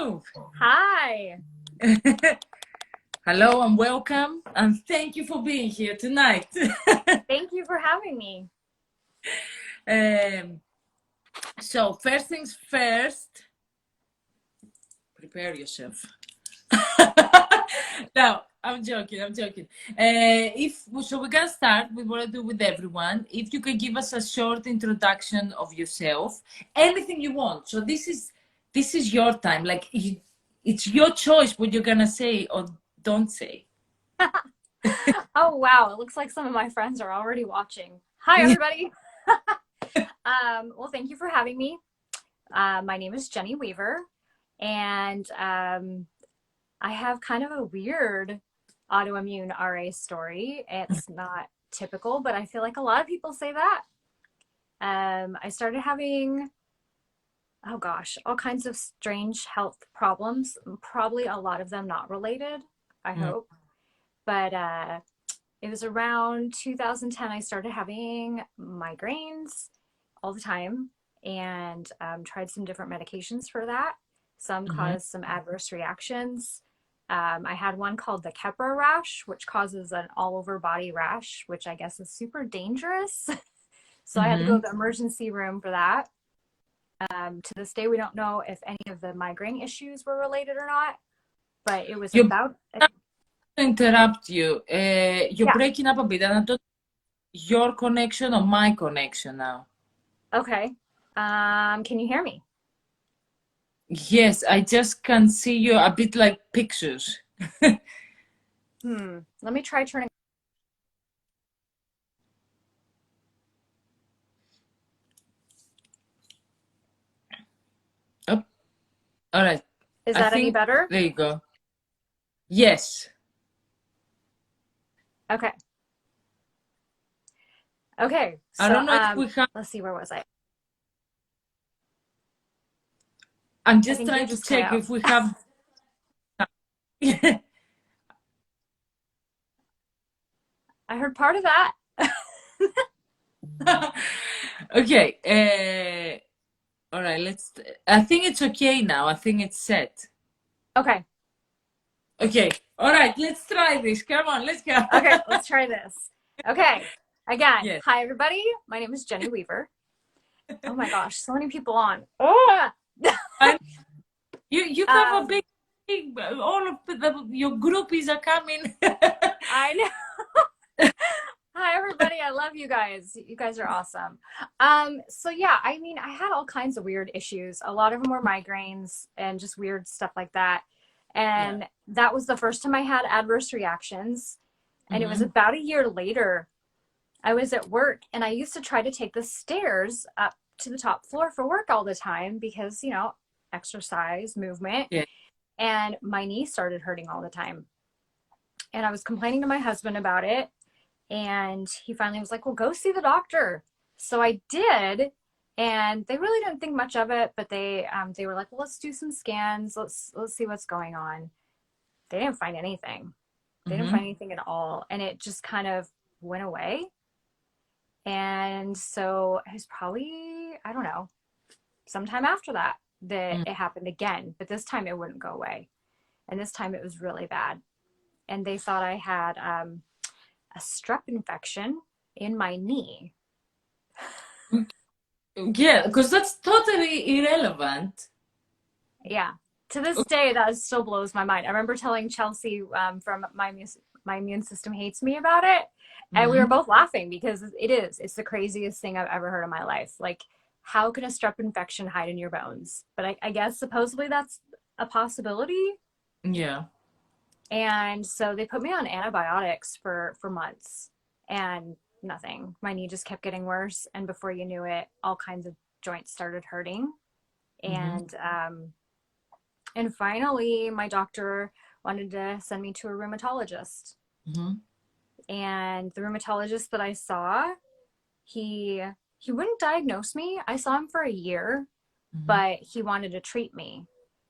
Hello. Hi. Hello and welcome, and thank you for being here tonight. Thank you for having me. um, so, first things first, prepare yourself. No, I'm joking. I'm joking. If so, we're gonna start with what I do with everyone. If you could give us a short introduction of yourself, anything you want. So this is your time. Like it's your choice what you're gonna say or don't say. Oh, wow. It looks like some of my friends are already watching. Hi, everybody. Well, thank you for having me. My name is Jenny Weaver, and I have kind of a weird autoimmune RA story. It's not typical, but I feel like a lot of people say that. I started having, oh gosh, all kinds of strange health problems, probably a lot of them not related, I Mm. hope. But it was around 2010 I started having migraines all the time and tried some different medications for that. Some Mhm. caused some adverse reactions. I had one called the Keppra rash, which causes an all over body rash, which I guess is super dangerous. So I had to go to Mhm. the emergency room for that. To this day, we don't know if any of the migraine issues were related or not, but it was You're about, to interrupt you. You're yeah, breaking up a bit, and I don't your connection or my connection now. okay. Can you hear me? Yes, I just can see you a bit like pictures. Let me try turning. Oh, all right. Is I that any think better? there you go. Yes. Okay. Okay. I So, don't know if we have. let's see, where was I? I'm I just think you trying to just cut check out. if we have. I heard part of that. Okay. All right. Let's. I think it's okay now. I think it's set. Okay. Okay. All right. Let's try this. Come on. Let's go. Okay. Let's try this. Okay. Again, Yes. hi, everybody. My name is Jenny Weaver. Oh my gosh, so many people on. Oh! And you have a um, big. All of your groupies are coming. I know. Hi, everybody. I love you guys. You guys are awesome. So yeah, I mean, I had all kinds of weird issues. A lot of them were migraines and just weird stuff like that. Yeah. And that was the first time I had adverse reactions. And it was Mm-hmm. about a year later, I was at work and I used to try to take the stairs up to the top floor for work all the time because, exercise, movement, Yeah. and my knee started hurting all the time. And I was complaining to my husband about it. And he finally was like, well, go see the doctor. So I did. And they really didn't think much of it, but they were like, well, let's do some scans. Let's see what's going on. They didn't find anything. They didn't Mm-hmm. find anything at all. And it just kind of went away. And so it was probably, I don't know, sometime after that that it happened again. But this time it wouldn't go away. And this time it was really bad. And they thought I had a strep infection in my knee. Yeah, because that's totally irrelevant. Yeah. To this day, that still blows my mind. I remember telling Chelsea from my immune system hates me about it, and we were Mm-hmm. both laughing because it's the craziest thing I've ever heard in my life. Like, how can a strep infection hide in your bones? But I guess supposedly that's a possibility. Yeah. And so they put me on antibiotics for months, and nothing. My knee just kept getting worse, and before you knew it, all kinds of joints started hurting, Mm-hmm. and finally, my doctor wanted to send me to a rheumatologist. Mm-hmm. And the rheumatologist that I saw, he he wouldn't diagnose me. I saw him for a year, Mm-hmm. but he wanted to treat me.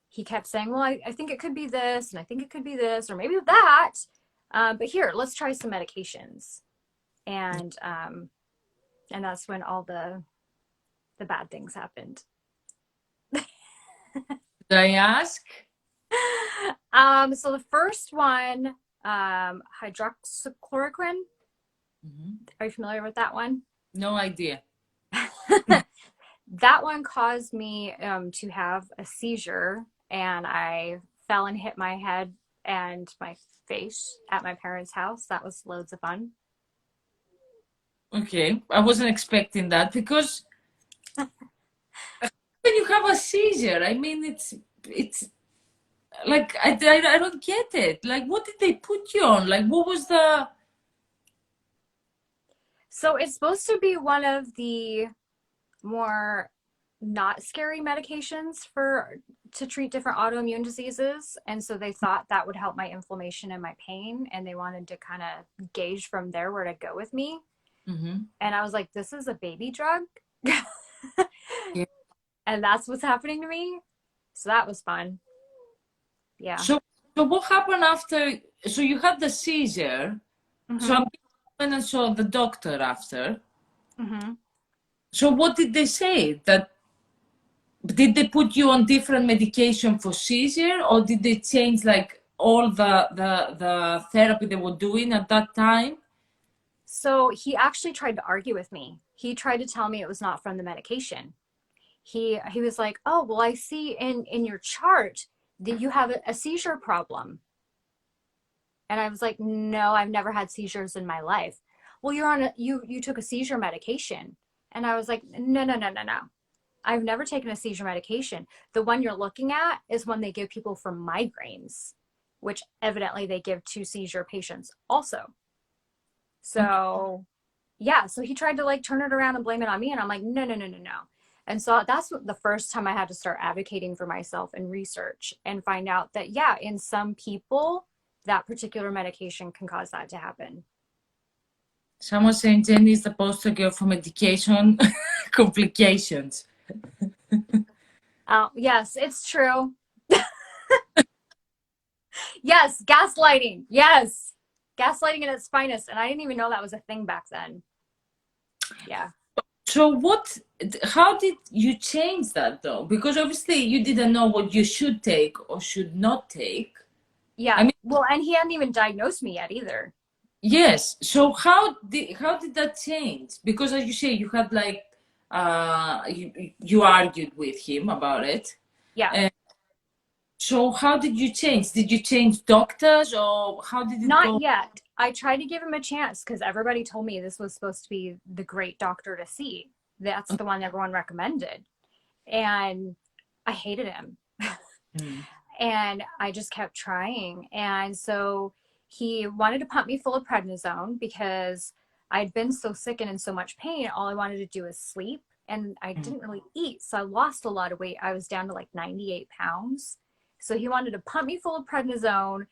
He kept saying, well, I think it could be this, and I think it could be this, or maybe that. But here, let's try some medications. And and that's when all the bad things happened. I ask? So the first one, hydroxychloroquine. Are you familiar with that one? No idea. That one caused me to have a seizure, and I fell and hit my head and my face at my parents' house. That was loads of fun. Okay, I wasn't expecting that because when you have a seizure, I mean, it's like I don't get it. Like, what did they put you on? Like, what was the? So it's supposed to be one of the more not scary medications for to treat different autoimmune diseases, and so they thought that would help my inflammation and my pain, and they wanted to kind of gauge from there where to go with me. Mm-hmm. And I was like, this is a baby drug. Yeah. And that's what's happening to me. So that was fun. Yeah. So, so what happened after? So you had the seizure. So Mm-hmm. I went and saw the doctor after. Mm-hmm. So what did they say? That did they put you on different medication for seizure, or did they change like all the therapy they were doing at that time? So he actually tried to argue with me. He tried to tell me it was not from the medication. He was like, "Oh, well, I see in your chart that you have a seizure problem." And I was like, "No, I've never had seizures in my life." "Well, you're on you took a seizure medication." And I was like, "No, no, no, no, no. I've never taken a seizure medication. The one you're looking at is one they give people for migraines, which evidently they give to seizure patients also." Okay. So, yeah, so he tried to like turn it around and blame it on me. And I'm like, no, no, no, no, no. And so that's the first time I had to start advocating for myself and research and find out that, yeah, in some people, that particular medication can cause that to happen. Someone saying Jenny is the poster girl for medication complications. Yes, it's true. Yes, gaslighting. Yes, gaslighting at its finest. And I didn't even know that was a thing back then. Yeah. So what? How did you change that though? Because obviously you didn't know what you should take or should not take. I Yeah. mean, Well, and he hadn't even diagnosed me yet either. yes. So how did that change? Because as you say, you had like you argued with him about it. Yeah. Uh, so how did you change? Did you change doctors or how did it Not go? yet. I tried to give him a chance because everybody told me this was supposed to be the great doctor to see. That's the one everyone recommended. And I hated him. Mm. And I just kept trying. And so he wanted to pump me full of prednisone because I'd been so sick and in so much pain. All I wanted to do was sleep. And I Mm. didn't really eat. So I lost a lot of weight. I was down to like 98 pounds. So he wanted to pump me full of prednisone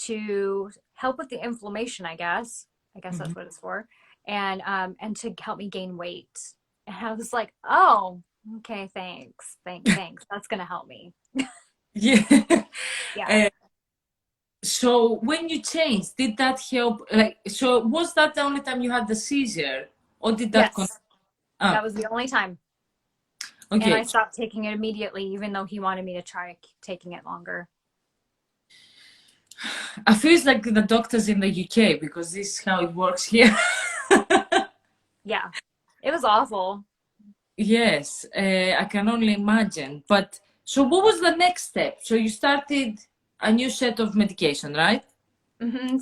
to help with the inflammation, I guess. I guess Mhm. that's what it's for. And to help me gain weight. And I was like, oh, okay, thanks. Thanks. That's gonna help me. Yeah. Yeah. Uh, so when you changed, did that help? Like, so was that the only time you had the seizure, or did that Yes. That ah, was the only time. And I okay. stopped taking it immediately, even though he wanted me to try taking it longer. I feel it's like the doctors in the UK because this is how it works here. Yeah. It was awful. Yes, I can only imagine. But so what was the next step? So you started a new set of medication, right?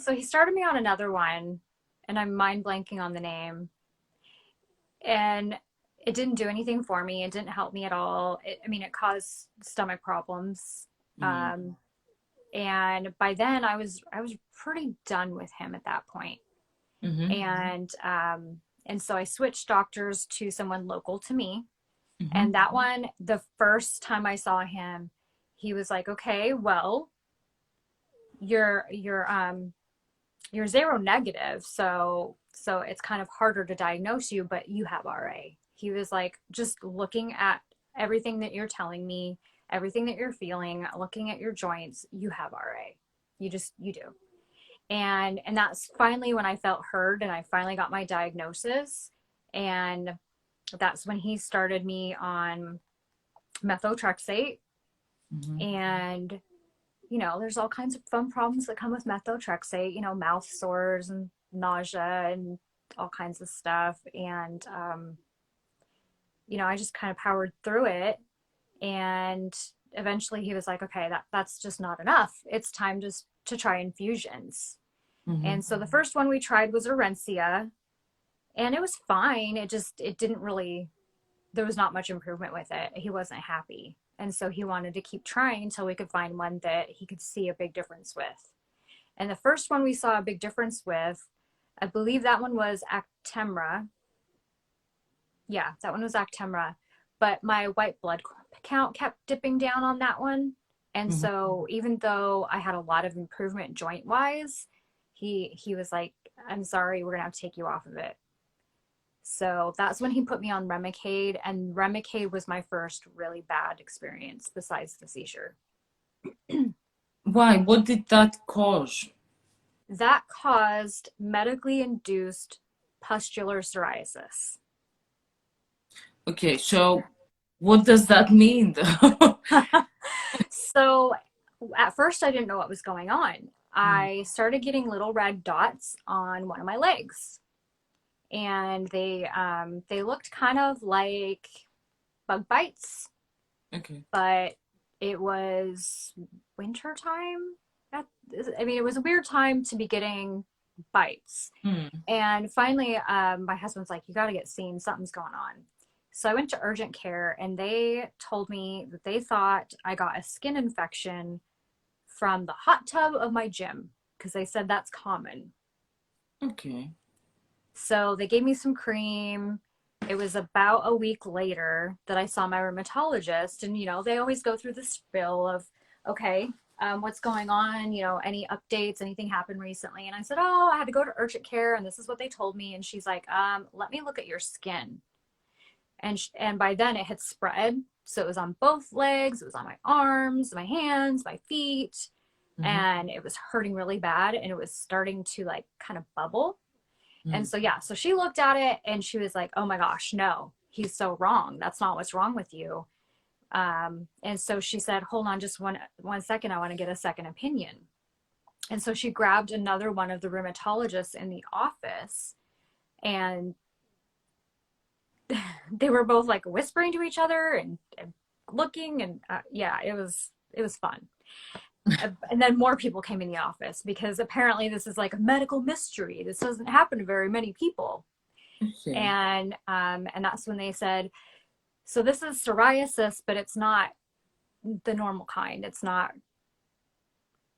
So he started me on another one, and I'm mind blanking on the name. And it didn't do anything for me. It didn't help me at all. I mean, it caused stomach problems. Mm. Um, and by then, I was pretty done with him at that point. Mm-hmm. And so I switched doctors to someone local to me. Mm-hmm. And that one, the first time I saw him, he was like, "Okay, well, you're zero negative, so it's kind of harder to diagnose you, but you have RA." He was like, "Just looking at everything that you're telling me, everything that you're feeling, looking at your joints, you have RA. You do." And that's finally when I felt heard and I finally got my diagnosis. And that's when he started me on methotrexate. And, you know, there's all kinds of fun problems that come with methotrexate, you know, mouth sores and nausea and all kinds of stuff. And, you know, I just kind of powered through it. And eventually he was like, okay, that's just not enough. It's time to try infusions. And so the first one we tried was Orencia, and it was fine. It didn't really, there was not much improvement with it. He wasn't happy. And so he wanted to keep trying until we could find one that he could see a big difference with. And the first one we saw a big difference with, I believe that one was Actemra. Yeah, that one was Actemra. But my white blood count kept dipping down on that one. And so even though I had a lot of improvement joint wise, he was like, I'm sorry, we're gonna have to take you off of it. So that's when he put me on Remicade, and Remicade was my first really bad experience besides the seizure. Why? What did that cause? That caused medically induced pustular psoriasis. Okay, so what does that mean though? So at first I didn't know what was going on. I started getting little red dots on one of my legs, and they looked kind of like bug bites. Okay. But it was winter time. I mean, it was a weird time to be getting bites. And finally, my husband's like, you got to get seen. Something's going on. So I went to urgent care, and they told me that they thought I got a skin infection from the hot tub of my gym, because they said that's common. Okay. So they gave me some cream. It was about a week later that I saw my rheumatologist, and, you know, they always go through the spill of, okay, what's going on? You know, any updates, anything happened recently? And I said, oh, I had to go to urgent care, and this is what they told me. And she's like, let me look at your skin. And by then it had spread. So it was on both legs, it was on my arms, my hands, my feet, and it was hurting really bad, and it was starting to like kind of bubble. And so, yeah, so she looked at it and she was like, oh my gosh, no, he's so wrong. That's not what's wrong with you. And so she said, hold on just one second. I want to get a second opinion. And so she grabbed another one of the rheumatologists in the office, and they were both like whispering to each other and looking. And yeah, it was fun. And then more people came in the office, because apparently this is like a medical mystery. This doesn't happen to very many people. Okay. And that's when they said, so this is psoriasis, but it's not the normal kind. It's not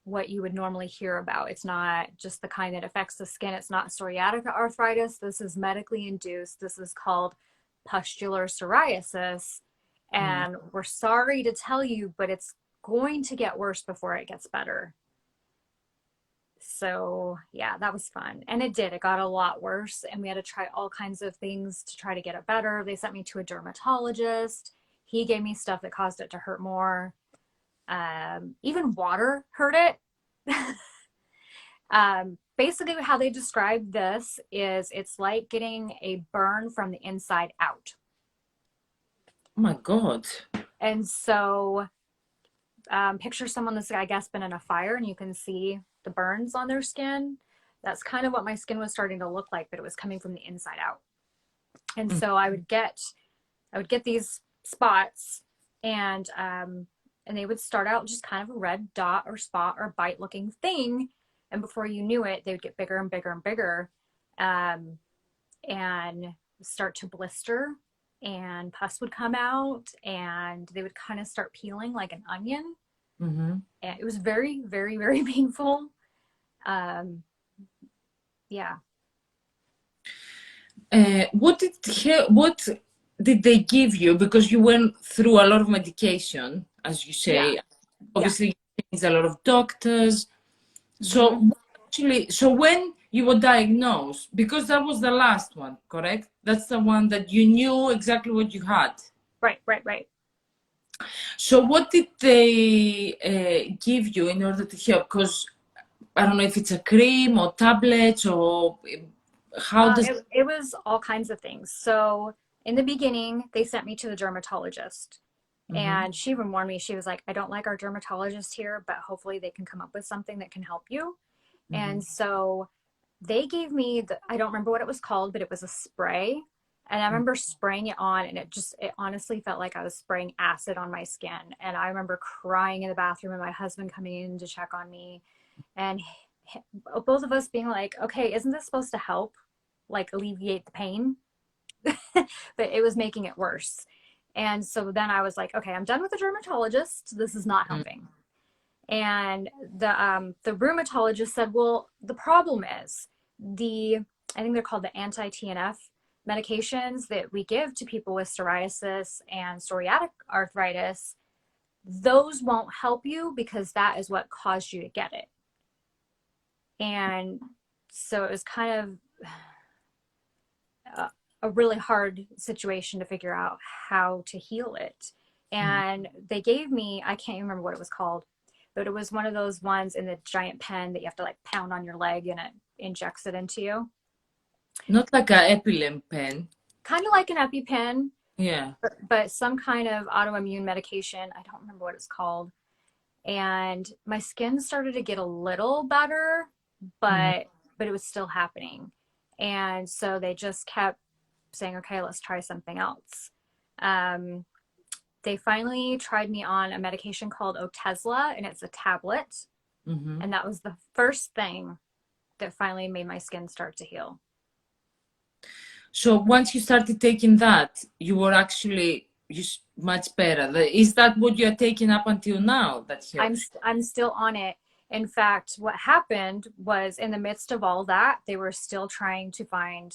what you would normally hear about. It's not just the kind that affects the skin. It's not psoriatic arthritis. This is medically induced. This is called pustular psoriasis. And we're sorry to tell you, but it's going to get worse before it gets better. So yeah, that was fun. And it did. It got a lot worse, and we had to try all kinds of things to try to get it better. They sent me to a dermatologist. He gave me stuff that caused it to hurt more. Even water hurt it. Basically how they describe this is it's like getting a burn from the inside out. Oh my God. And so picture someone that's, I guess, been in a fire, and you can see the burns on their skin. That's kind of what my skin was starting to look like, but it was coming from the inside out. And so I would get these spots, and they would start out just kind of a red dot or spot or bite looking thing. And before you knew it, they would get bigger and bigger and bigger, and start to blister, and pus would come out, and they would kind of start peeling like an onion. And it was very, very, very painful. Yeah. What did they give you? Because you went through a lot of medication, as you say. Yeah. Obviously, you changed a lot of doctors. So actually, so when you were diagnosed, because that was the last one, correct? That's the one that you knew exactly what you had. Right. So what did they give you in order to help? Because I don't know if it's a cream or tablets, or how does it was all kinds of things. So in the beginning, they sent me to the dermatologist, Mm-hmm. And she even warned me, she was like, I don't like our dermatologist here, but hopefully they can come up with something that can help you. Mm-hmm. And so they gave me I don't remember what it was called, but it was a spray. And I remember spraying it on, and it honestly felt like I was spraying acid on my skin. And I remember crying in the bathroom and my husband coming in to check on me. And both of us being like, okay, isn't this supposed to help, like alleviate the pain? But it was making it worse. And so then I was like, okay, I'm done with the dermatologist. This is not helping. And the rheumatologist said, well, the problem is I think they're called the anti-TNF medications that we give to people with psoriasis and psoriatic arthritis. Those won't help you because that is what caused you to get it. And so it was kind of a really hard situation to figure out how to heal it. And they gave me, I can't even remember what it was called, but it was one of those ones in the giant pen that you have to like pound on your leg and it injects it into you. Not like a epilim pen. Kind of like an EpiPen, Yeah. but some kind of autoimmune medication. I don't remember what it's called. And my skin started to get a little better, Mm-hmm. but it was still happening. And so they just kept saying, okay, let's try something else. Um, they finally tried me on a medication called Otezla, and it's a tablet. Mm-hmm. And that was the first thing that finally made my skin start to heal. So once you started taking that, you were actually much better. Is that what you're taking up until now that I'm helps? I'm still on it. In fact, what happened was in the midst of all that, they were still trying to find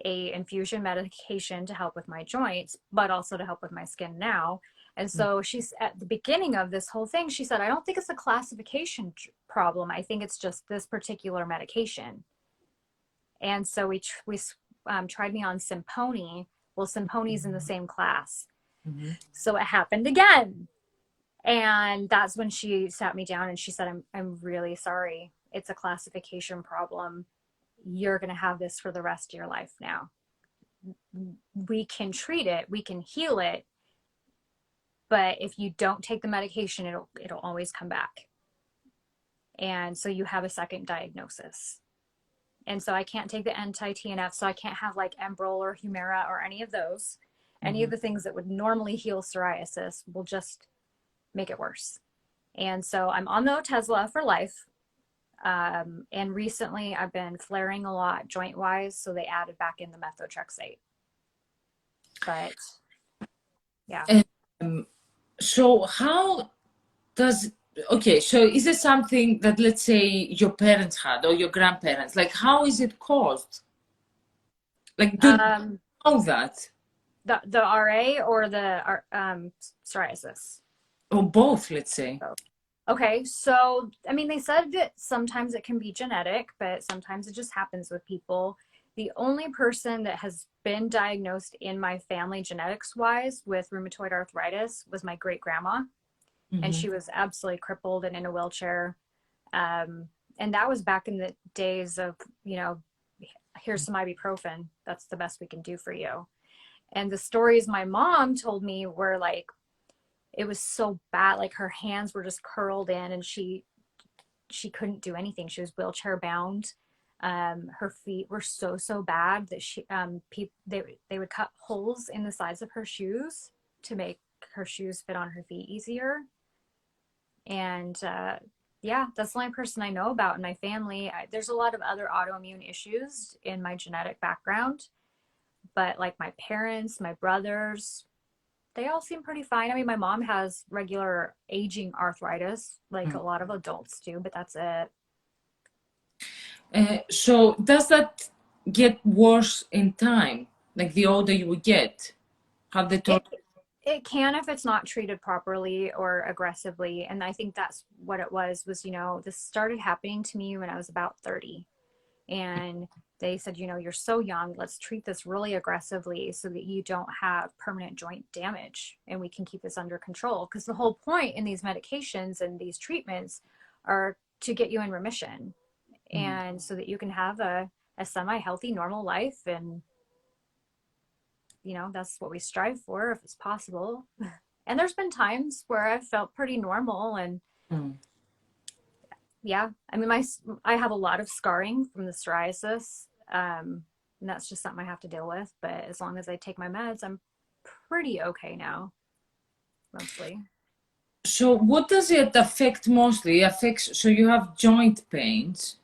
a infusion medication to help with my joints, but also to help with my skin now. And so she's at the beginning of this whole thing, she said, I don't think it's a classification problem. I think it's just this particular medication. And so we tried me on Simponi. Well, Simponi's in the same class. Mm-hmm. So it happened again. And that's when she sat me down and she said, I'm really sorry. It's a classification problem. You're going to have this for the rest of your life now. We can treat it, we can heal it, but if you don't take the medication, it'll always come back. And so you have a second diagnosis. And so I can't take the anti-TNF, so I can't have like Enbrel or Humira or any of those. Any Mm-hmm. of the things that would normally heal psoriasis will just make it worse. And so I'm on the Otezla for life. And recently I've been flaring a lot joint wise, so they added back in the methotrexate. But yeah. Um, so how does okay, so is it something that let's say your parents had or your grandparents? Like how is it caused? Like do you Um, know that? the RA or the psoriasis? Or both, let's say. Okay, so I mean, they said that sometimes it can be genetic, but sometimes it just happens with people. The only person that has been diagnosed in my family genetics wise with rheumatoid arthritis was my great grandma, and Mm-hmm. she was absolutely crippled and in a wheelchair. And that was back in the days of, you know, here's some ibuprofen. That's the best we can do for you. And the stories my mom told me were like, it was so bad. Like her hands were just curled in and she couldn't do anything. She was wheelchair bound. Her feet were so bad that they would cut holes in the sides of her shoes to make her shoes fit on her feet easier. And yeah, that's the only person I know about in my family. There's a lot of other autoimmune issues in my genetic background, but like my parents, my brothers, they all seem pretty fine. I mean, my mom has regular aging arthritis, like a lot of adults do, but that's it. So does that get worse in time? Like the older you would get? Have they It told? it can if it's not treated properly or aggressively, and I think that's what it was, you know, this started happening to me when I was about 30. And they said, you know, you're so young, let's treat this really aggressively so that you don't have permanent joint damage and we can keep this under control. Because the whole point in these medications and these treatments are to get you in remission Mhm. and so that you can have a semi-healthy normal life. And you know, that's what we strive for if it's possible. And there's been times where I've felt pretty normal. And Mm. yeah, I mean, I have a lot of scarring from the psoriasis. And that's just something I have to deal with. But as long as I take my meds, I'm pretty okay now, mostly. So what does it affect mostly? It affects, so you have joint pains,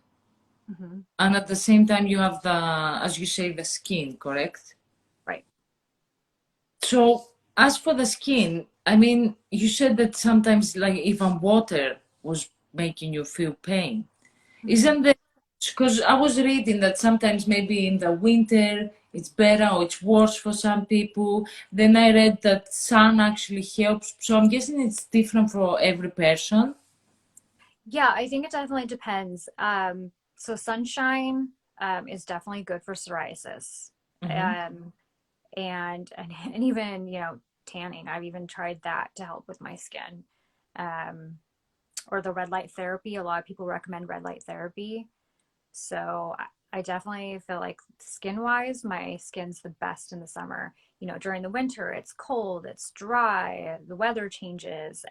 Hmm. and at the same time you have the, as you say, the skin, correct? Right. So as for the skin, I mean, you said that sometimes like even water was making you feel pain. Hmm. Isn't there, because I was reading that sometimes maybe in the winter it's better or it's worse for some people. Then I read that sun actually helps. So I'm guessing it's different for every person. Yeah, I think it definitely depends. So sunshine is definitely good for psoriasis. Mm-hmm. Um, and even, tanning. I've even tried that to help with my skin. Um, or the red light therapy. A lot of people recommend red light therapy. So I definitely feel like skin wise, my skin's the best in the summer. During the winter, it's cold, it's dry, the weather changes.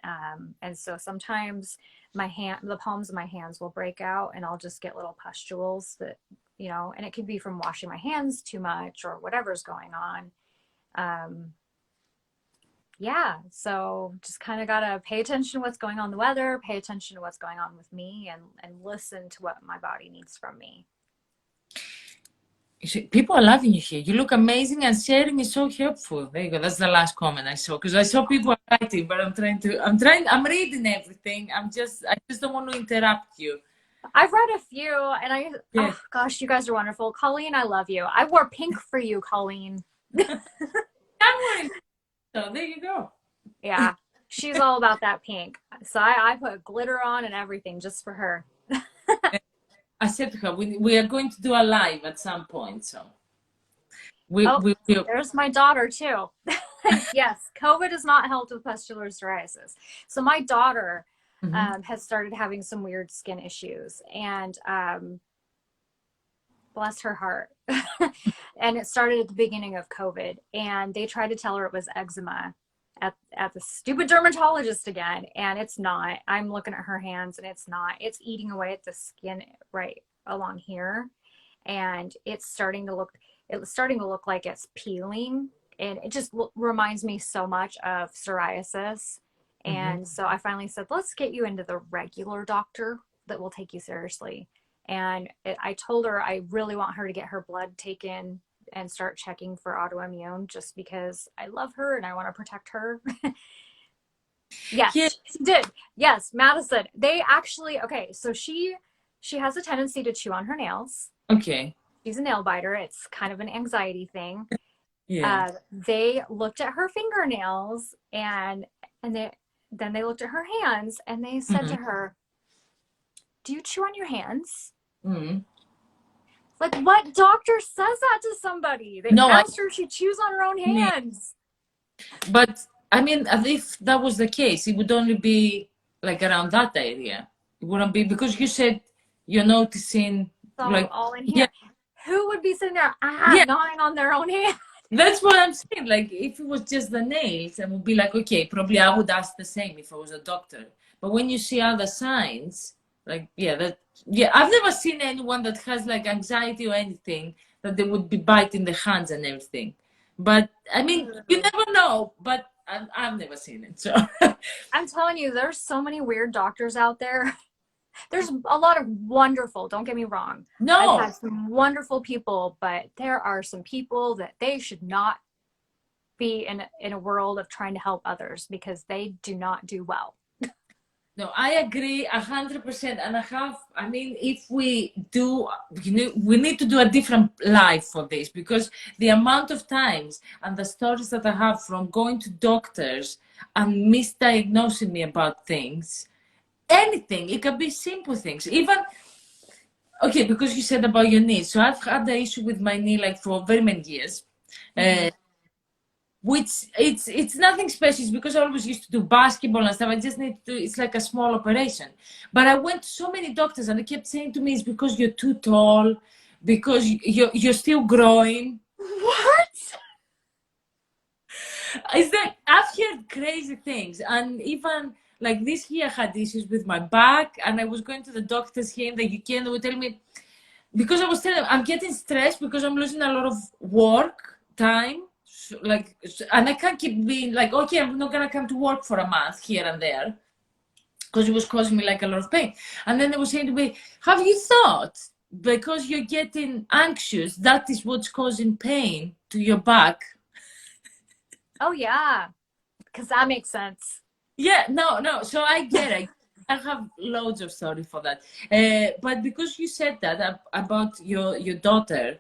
And so sometimes the palms of my hands will break out and I'll just get little pustules and it could be from washing my hands too much or whatever's going on. Um, yeah, so just kind of gotta pay attention to what's going on in the weather, pay attention to what's going on with me, and listen to what my body needs from me. You see, people are loving you here. You look amazing, and sharing is so helpful. There you go. That's the last comment I saw, because I saw people writing, but I'm reading everything. I just don't want to interrupt you. I've read a few, and Yeah. oh gosh, you guys are wonderful. Colleen, I love you. I wore pink for you, Colleen. I'm wearing, so there you go. Yeah, she's all about that pink. So I put glitter on and everything just for her. I said to her, we are going to do a live at some point, so we Oh, we will. there's my daughter too. Yes, COVID has not helped with pustular psoriasis. So my daughter Mhm. has started having some weird skin issues, and bless her heart. And it started at the beginning of COVID, and they tried to tell her it was eczema at the stupid dermatologist again, and it's not. I'm looking at her hands, and it's not. It's eating away at the skin right along here, and it's starting to look like it's peeling, and it just reminds me so much of psoriasis. Mhm. And so I finally said, let's get you into the regular doctor that will take you seriously. And I told her I really want her to get her blood taken and start checking for autoimmune, just because I love her and I want to protect her. Yeah. Yes, she did. Yes, Madison. They actually, okay, so she has a tendency to chew on her nails. Okay. She's a nail biter. It's kind of an anxiety thing. Yeah. They looked at her fingernails, and then they looked at her hands, and they said to Mhm. her, "Do you chew on your hands?" Mhm. Like, what doctor says that to somebody? They No, I asked her if she chews on her own mean, hands. but I mean, as if that was the case, it would only be like around that area. It wouldn't be because you said you're noticing, It's like, all in yeah, here. Who would be sitting there yeah. gnawing on their own hand? That's what I'm saying. Like, if it was just the nails, I would be like, okay, probably I would ask the same if I was a doctor. But when you see other signs, like, yeah, I've never seen anyone that has like anxiety or anything that they would be biting the hands and everything. But I mean, you never know. But I've never seen it. So, I'm telling you, there's so many weird doctors out there. There's a lot of wonderful, don't get me wrong. I've no, had some wonderful people, but there are some people that they should not be in a world of trying to help others because they do not do well. no, I agree 100%. And I mean, if we do, we need to do a different live for this, because the amount of times and the stories that I have from going to doctors and misdiagnosing me about things, anything, it can be simple things. Even, okay, because you said about your knee. So I've had the issue with my knee like for very many years. Mm-hmm. Which it's nothing special. It's because I always used to do basketball and stuff. I just need to. It's like a small operation. But I went to so many doctors, and they kept saying to me, "It's because you're too tall, because you're still growing." What? It's like I've heard crazy things, and even like this year I had issues with my back, and I was going to the doctors here in the UK, and they would tell me because I was telling them I'm getting stressed because I'm losing a lot of work time, and I can't keep being like, okay, I'm not gonna come to work for a month here and there because it was causing me like a lot of pain. And then they were saying to me, have you thought because you're getting anxious, that is what's causing pain to your back? Oh yeah, because that makes sense. Yeah, no. So I get it. I have loads of story for that. But because you said that about your daughter,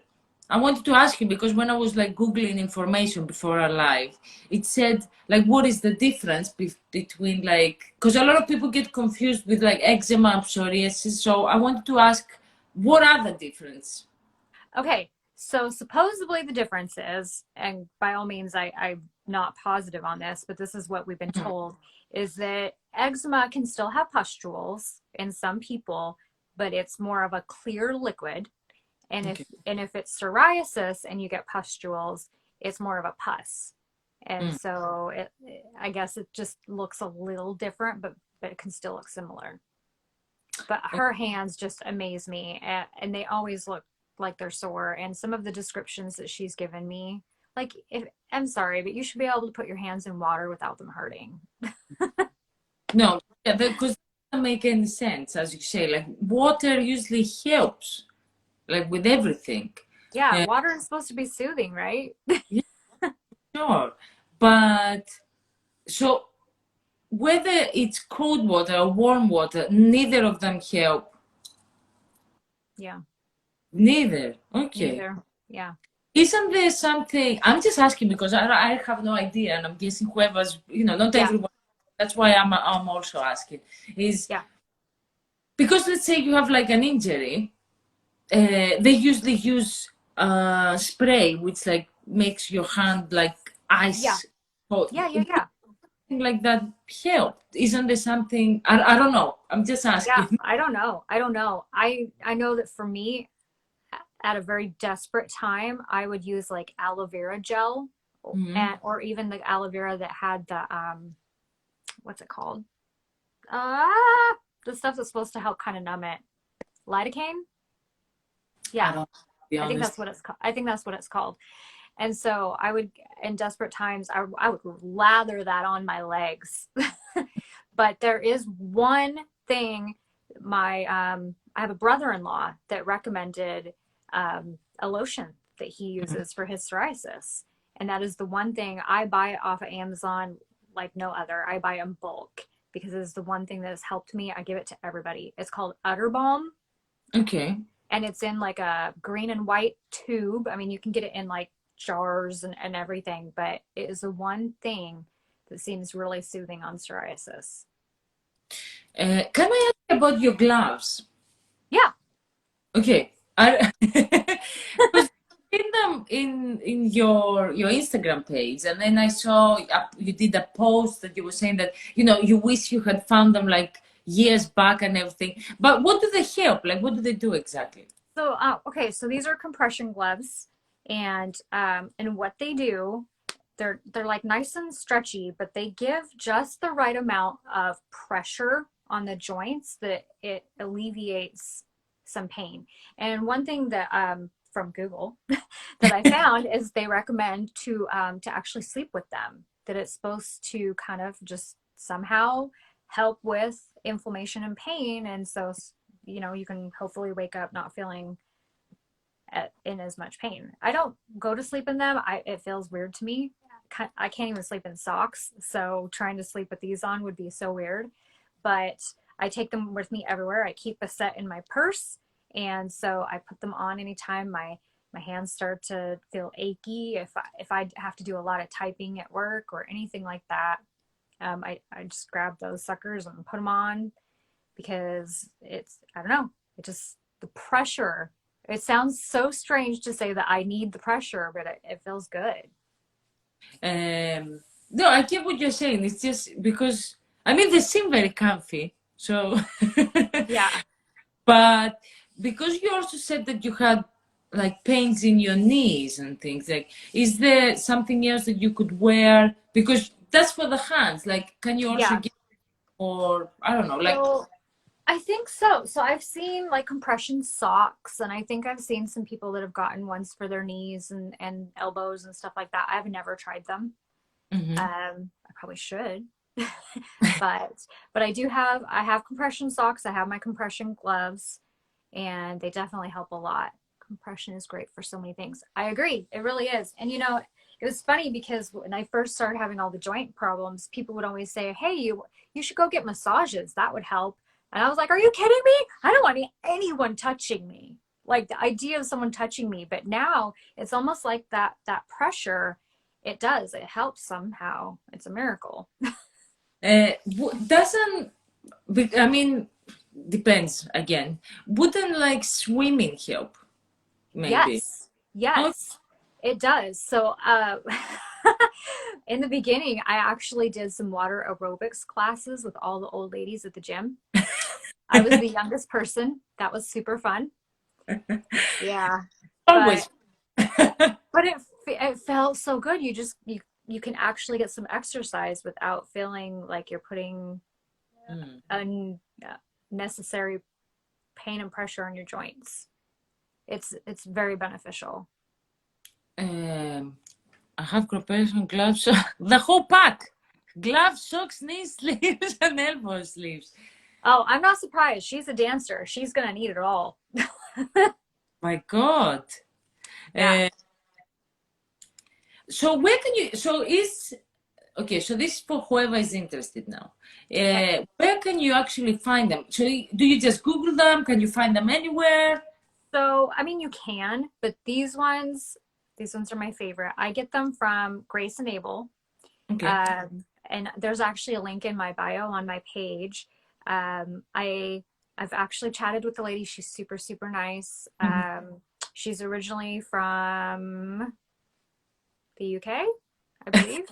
I wanted to ask you because when I was like googling information before our live, it said like what is the difference between like because a lot of people get confused with like eczema and psoriasis. So I wanted to ask what are the difference? Okay, so supposedly the difference is, and by all means, I'm not positive on this, but this is what we've been told, is that eczema can still have pustules in some people, but it's more of a clear liquid. And Okay. if it's psoriasis and you get pustules, it's more of a pus. And Mm. so I guess it just looks a little different, but it can still look similar. But her hands just amaze me, and they always look like they're sore. And some of the descriptions that she's given me, like, if I'm sorry, but you should be able to put your hands in water without them hurting. No, yeah, because it doesn't make any sense, as you say. Like water usually helps, like with everything. Yeah, water is supposed to be soothing, right? Yeah, sure. But so whether it's cold water or warm water, neither of them help. Yeah, Neither. Okay. neither. Yeah. Isn't there something? I'm just asking because I have no idea, and I'm guessing whoever's, not Yeah. everyone. That's why I'm also asking. Is Yeah. because let's say you have like an injury, they usually use spray, which like makes your hand like Yeah. ice cold. Yeah. Yeah. Yeah. Like that help? Isn't there something? I don't know. I'm just Yeah. asking. I don't know. I don't know. I know that for me, at a very desperate time, I would use like aloe vera gel, Mhm. and or even the aloe vera that had the what's it called? The stuff that's supposed to help kind of numb it. Lidocaine? I Yeah. don't know, to be I think honest. that's what it's called. I think that's what it's called. And so I would, in desperate times, I would lather that on my legs. But there is one thing I have a brother-in-law that recommended a lotion that he uses for his psoriasis. And that is the one thing I buy it off of Amazon like no other. I buy in bulk because it is the one thing that has helped me. I give it to everybody. It's called Utter Balm, Okay. and it's in like a green and white tube. I mean, you can get it in like jars and everything, but it is the one thing that seems really soothing on psoriasis. Can I ask you about your gloves? Yeah. Okay. Because in them in your Instagram page, and then I saw you did a post that you were saying that you wish you had found them like years back and everything. But what do they help? Like, what do they do exactly? So, okay, so these are compression gloves, and what they do, they're like nice and stretchy, but they give just the right amount of pressure on the joints that it alleviates some pain. And one thing that from Google that I found is they recommend to actually sleep with them. That it's supposed to kind of just somehow help with inflammation and pain, and so you can hopefully wake up not feeling in as much pain. I don't go to sleep in them. It feels weird to me. I can't even sleep in socks, so trying to sleep with these on would be so weird. But I take them with me everywhere. I keep a set in my purse, and so I put them on anytime my hands start to feel achy. If I have to do a lot of typing at work or anything like that, I just grab those suckers and put them on because I don't know, it just, the pressure, it sounds so strange to say that I need the pressure, but it feels good. No, I get what you're saying. It's just because I mean they seem very comfy. So, Yeah. but because you also said that you had like pains in your knees and things, like, is there something else that you could wear? Because that's for the hands. Like, can you also Yeah. get, or I don't know, like, So I think so. So I've seen like compression socks, and I think I've seen some people that have gotten ones for their knees and elbows and stuff like that. I've never tried them. mhm. I probably should. but but I have compression socks, I have my compression gloves, and they definitely help a lot. Compression is great for so many things. I agree. It really is. And it was funny because when I first started having all the joint problems, people would always say, "Hey, you should go get massages. That would help." And I was like, "Are you kidding me? I don't want anyone touching me." Like the idea of someone touching me, but now it's almost like that pressure, it helps somehow. It's a miracle. Doesn't, I mean, depends again. Wouldn't like swimming help? Maybe. Yes, Oh, yes, it does. So, in the beginning, I actually did some water aerobics classes with all the old ladies at the gym. I was the youngest person. That was super fun. Yeah, always. but it felt so good. You can actually get some exercise without feeling like you're putting Mm. unnecessary pain and pressure on your joints. It's very beneficial. Um, I have compression gloves, the whole pack. Gloves, socks, knee sleeves, and elbow sleeves. Oh, I'm not surprised. She's a dancer. She's gonna need it all. My God. Yeah. Uh, so where can you? So is okay. So this is for whoever is interested now. Okay. Where can you actually find them? So do you just Google them? Can you find them anywhere? So, I mean, you can, but these ones are my favorite. I get them from Grace Enable. Okay. And there's actually a link in my bio on my page. I've actually chatted with the lady. She's super, super nice. Mhm. She's originally from the UK, I believe.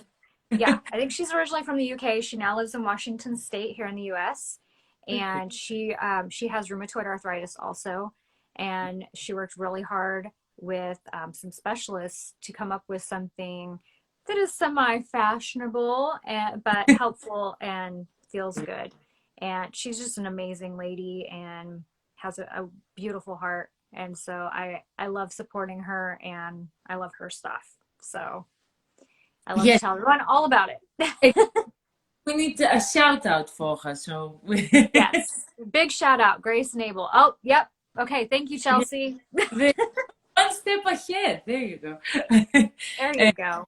Yeah, I think she's originally from the UK. She now lives in Washington State here in the US, Okay. and she has rheumatoid arthritis also, and she worked really hard with some specialists to come up with something that is semi-fashionable and but helpful and feels good. And she's just an amazing lady and has a beautiful heart. And so I love supporting her and I love her stuff. So I love to Yes, tell everyone all about it. we need a shout out for her. So Yes. Big shout out, Grace Nable. Oh, yep. Okay. Thank you, Chelsea. the one step ahead. There you go. There Uh, you go.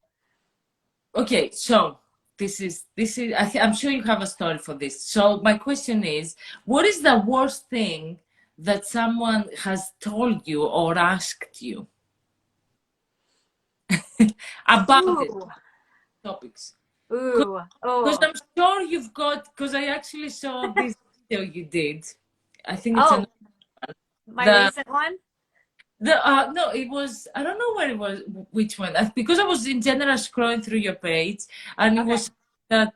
okay, so this is. I'm sure you have a story for this. So my question is, what is the worst thing that someone has told you or asked you about it Ooh. topics? Ooh. Because Oh. I'm sure you've got. Because I actually saw this video you did. I think it's an Oh, my the recent one? no, it was, I don't know where it was, which one. Because I was in general scrolling through your page, and it Okay. was that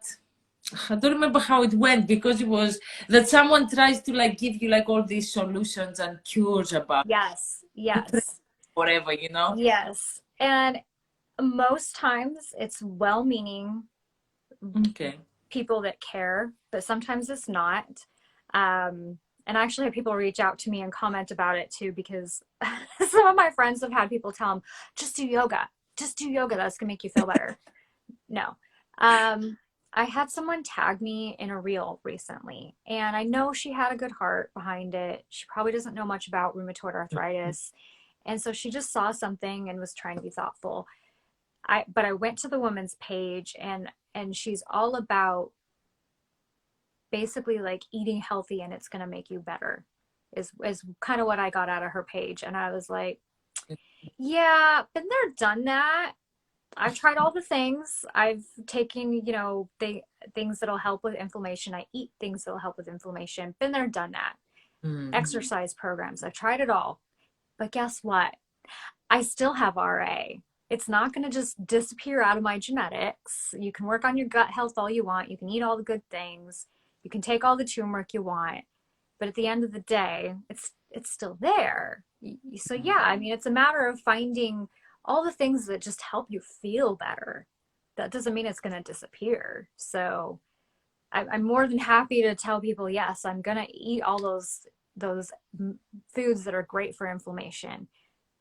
I don't remember how it went, because it was that someone tries to like give you like all these solutions and cures about Yes. Yes. whatever, you know? Yes. And most times it's well-meaning Okay. people that care, but sometimes it's not. And I actually had people reach out to me and comment about it too, because some of my friends have had people tell them, just do yoga, just do yoga. That's gonna make you feel better. No. I had someone tag me in a reel recently, and I know she had a good heart behind it. She probably doesn't know much about rheumatoid arthritis. And so she just saw something and was trying to be thoughtful. But I went to the woman's page, and she's all about basically like eating healthy and it's going to make you better is kind of what I got out of her page. And I was like, yeah, been there, done that. I've tried all the things. I've taken, things that'll help with inflammation. I eat things that'll help with inflammation. Been there, done that. Mm. Exercise programs. I've tried it all. But guess what? I still have RA. It's not going to just disappear out of my genetics. You can work on your gut health all you want. You can eat all the good things. You can take all the turmeric you want. But at the end of the day, it's still there. So yeah, I mean, it's a matter of finding all the things that just help you feel better. That doesn't mean it's going to disappear. So I'm more than happy to tell people, yes, I'm going to eat all those foods that are great for inflammation.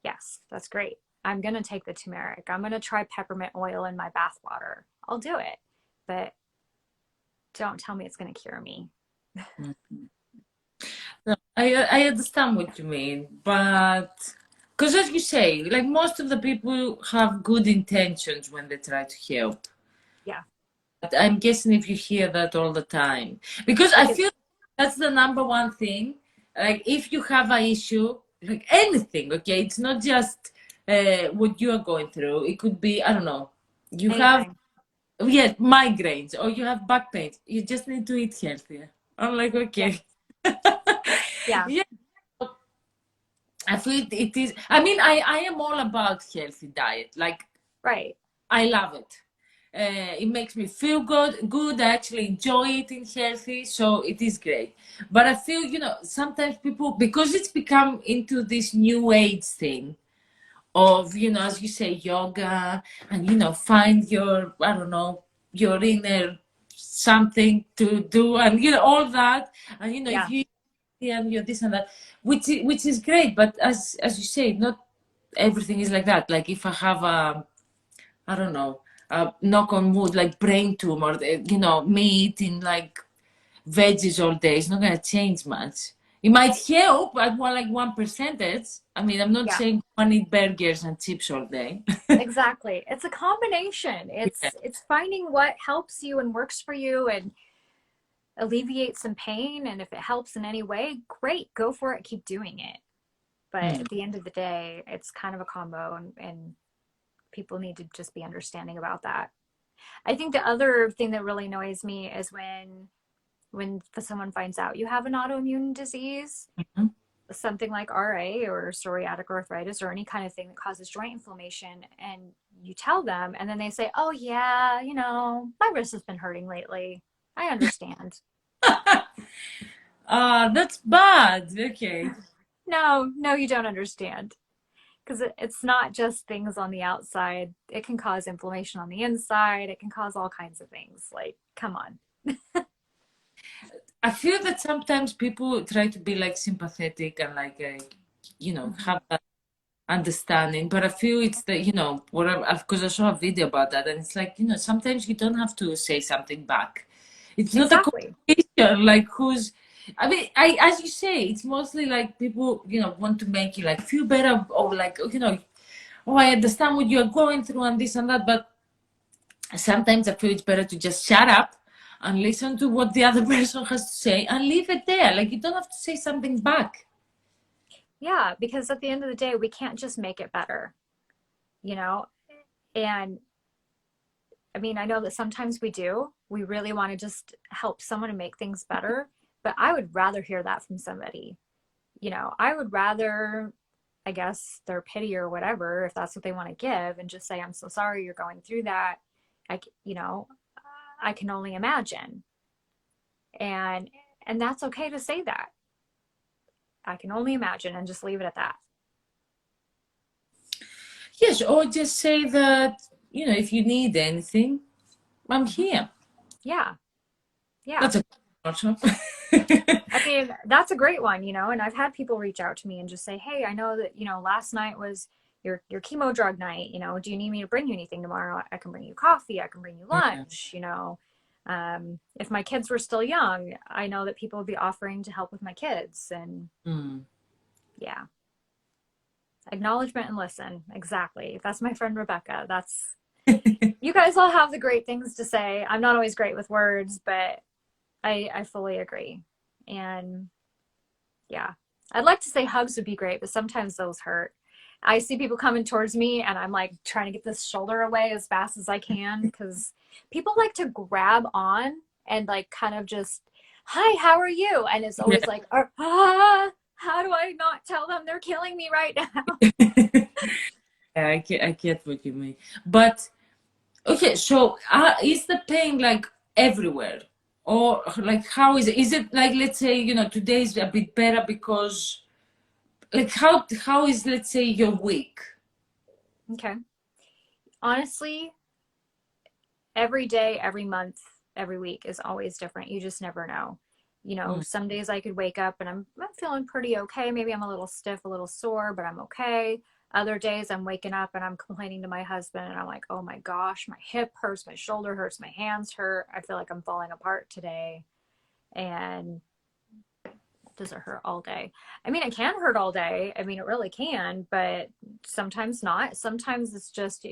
Yes, that's great. I'm going to take the turmeric. I'm going to try peppermint oil in my bath water. I'll do it. But don't tell me it's going to cure me. No, I understand what you mean, but because as you say, like most of the people have good intentions when they try to help. Yeah. But I'm guessing if you hear that all the time, because I feel that's the number one thing. Like if you have an issue, like anything, okay, it's not just what you are going through. It could be, I don't know, you have Anything. yeah migraines or you have back pain. You just need to eat healthier. I'm like, Yeah. okay. Yeah. Yeah, I feel it is. I mean, I am all about healthy diet. Like Right. I love it. It makes me feel good. I actually enjoy eating healthy, so it is great. But I feel, sometimes people, because it's become into this new age thing of, as you say, yoga and, find your, I don't know, your inner something to do and, all that. And, if Yeah. you and you're this and that, which is great. But as you say, not everything is like that. Like if I have a, I don't know, knock on wood, like brain tumor, me eating like veggies all day, it's not going to change much. It might help at more like 1%. I mean, I'm not Yeah. saying one eat burgers and chips all day. Exactly. It's a combination. Yeah. It's finding what helps you and works for you and alleviate some pain. And if it helps in any way, great, go for it, keep doing it. But Mm. at the end of the day, it's kind of a combo, and people need to just be understanding about that. I think the other thing that really annoys me is when someone finds out you have an autoimmune disease, Mhm. something like RA or psoriatic arthritis or any kind of thing that causes joint inflammation, and you tell them, and then they say, "Oh yeah, my wrist has been hurting lately. I understand." That's bad. Okay. No, no, you don't understand. Because it's not just things on the outside. It can cause inflammation on the inside. It can cause all kinds of things. Like, come on. I feel that sometimes people try to be like sympathetic and like, Mm-hmm. have that understanding. But I feel it's the, what because I saw a video about that, and it's like, sometimes you don't have to say something back. It's not a Exactly. competition. Like who's, I mean, as you say, it's mostly like people, want to make you like feel better or like, oh, I understand what you're going through and this and that. But sometimes I feel it's better to just shut up and listen to what the other person has to say and leave it there. Like you don't have to say something back. Yeah, because at the end of the day, we can't just make it better, you know? And I mean, I know that sometimes we do. We really want to just help someone and make things better. But I would rather hear that from somebody. I would rather, I guess, their pity or whatever, if that's what they want to give, and just say, "I'm so sorry you're going through that. I, you know, I can only imagine." And that's okay to say that. I can only imagine, and just leave it at that. Yes, or just say that, if you need anything, I'm Mm-hmm. here. Yeah. Yeah. That's a also. I mean, that's a great one, and I've had people reach out to me and just say, "Hey, I know that, last night was your chemo drug night, do you need me to bring you anything tomorrow? I can bring you coffee, I can bring you Yeah. lunch." If my kids were still young, I know that people would be offering to help with my kids, and Mm. yeah, acknowledgement and listen. Exactly. That's my friend Rebecca. That's You guys all have the great things to say. I'm not always great with words, but I fully agree. And yeah, I'd like to say hugs would be great, but sometimes those hurt. I see people coming towards me and I'm like trying to get this shoulder away as fast as I can because people like to grab on and like kind of just, "Hi, how are you?" And it's always Yeah. like, how do I not tell them they're killing me right now? Yeah, I get what you mean. But okay, so is the pain like everywhere? Or like how is it? Is it like, let's say, today is a bit better because like how is, let's say, your week? Okay. Honestly, every day, every month, every week is always different. You just never know. You know, Mm. some days I could wake up and I'm feeling pretty okay. Maybe I'm a little stiff, a little sore, but I'm okay. Other days I'm waking up and I'm complaining to my husband and I'm like, oh my gosh, my hip hurts, my shoulder hurts, my hands hurt. I feel like I'm falling apart today. And does it hurt all day? I mean, it can hurt all day. I mean, it really can, but sometimes not. Sometimes it's just,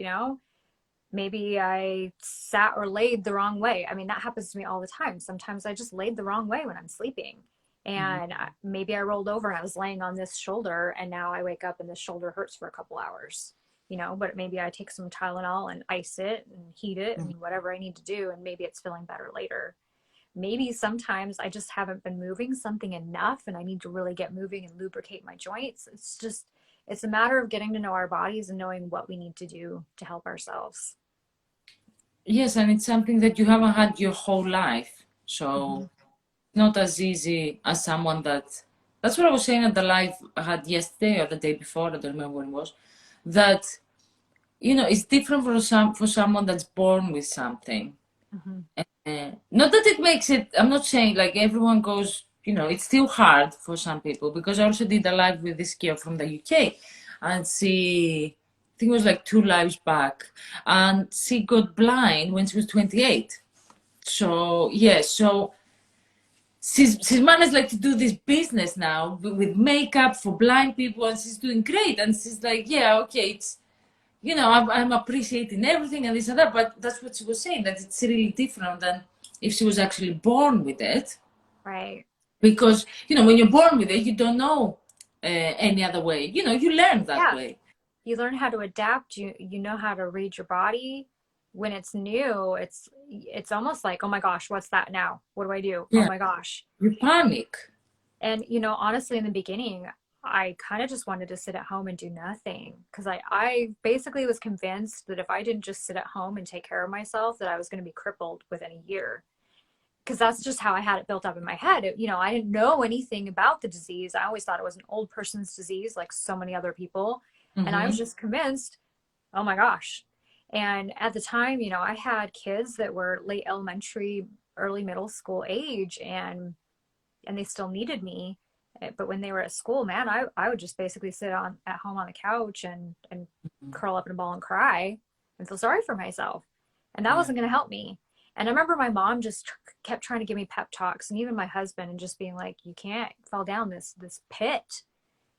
maybe I sat or laid the wrong way. I mean, that happens to me all the time. Sometimes I just laid the wrong way when I'm sleeping. Mhm. And maybe I rolled over and I was laying on this shoulder, and now I wake up and this shoulder hurts for a couple hours, but maybe I take some Tylenol and ice it and heat it and whatever I need to do, and maybe it's feeling better later. Maybe sometimes I just haven't been moving something enough and I need to really get moving and lubricate my joints. It's a matter of getting to know our bodies and knowing what we need to do to help ourselves. Yes, and it's something that you haven't had your whole life, Mm-hmm. so not as easy as someone that's what I was saying at the live I had yesterday or the day before, I don't remember when it was, that it's different for someone that's born with something. Mm-hmm. Not that it makes it, I'm not saying like everyone goes, it's still hard for some people, because I also did a live with this girl from the UK, and I think it was like 2 lives back, and she got blind when she was 28. So, yeah, so she's managed like to do this business now with makeup for blind people, and she's doing great. And she's like, yeah, okay, it's I'm appreciating everything and this and that, but that's what she was saying, that it's really different than if she was actually born with it. Right. Because, when you're born with it, you don't know any other way. You learn that Yeah. way. You learn how to adapt. You know how to read your body. When it's new, it's almost like, oh my gosh, what's that now? What do I do? Oh Yeah, my gosh. you panic. And honestly, in the beginning, I kind of just wanted to sit at home and do nothing because I basically was convinced that if I didn't just sit at home and take care of myself, that I was going to be crippled within a year. Because that's just how I had it built up in my head. I didn't know anything about the disease. I always thought it was an old person's disease, like so many other people. And I was Mm-hmm. just convinced, oh my gosh. And at the time, I had kids that were late elementary, early middle school age, and they still needed me. But when they were at school, man, I would just basically sit on at home on the couch and curl up in a ball and cry and feel sorry for myself. And that Yeah. wasn't going to help me. And I remember my mom just kept trying to give me pep talks, and even my husband, and just being like, you can't fall down this pit.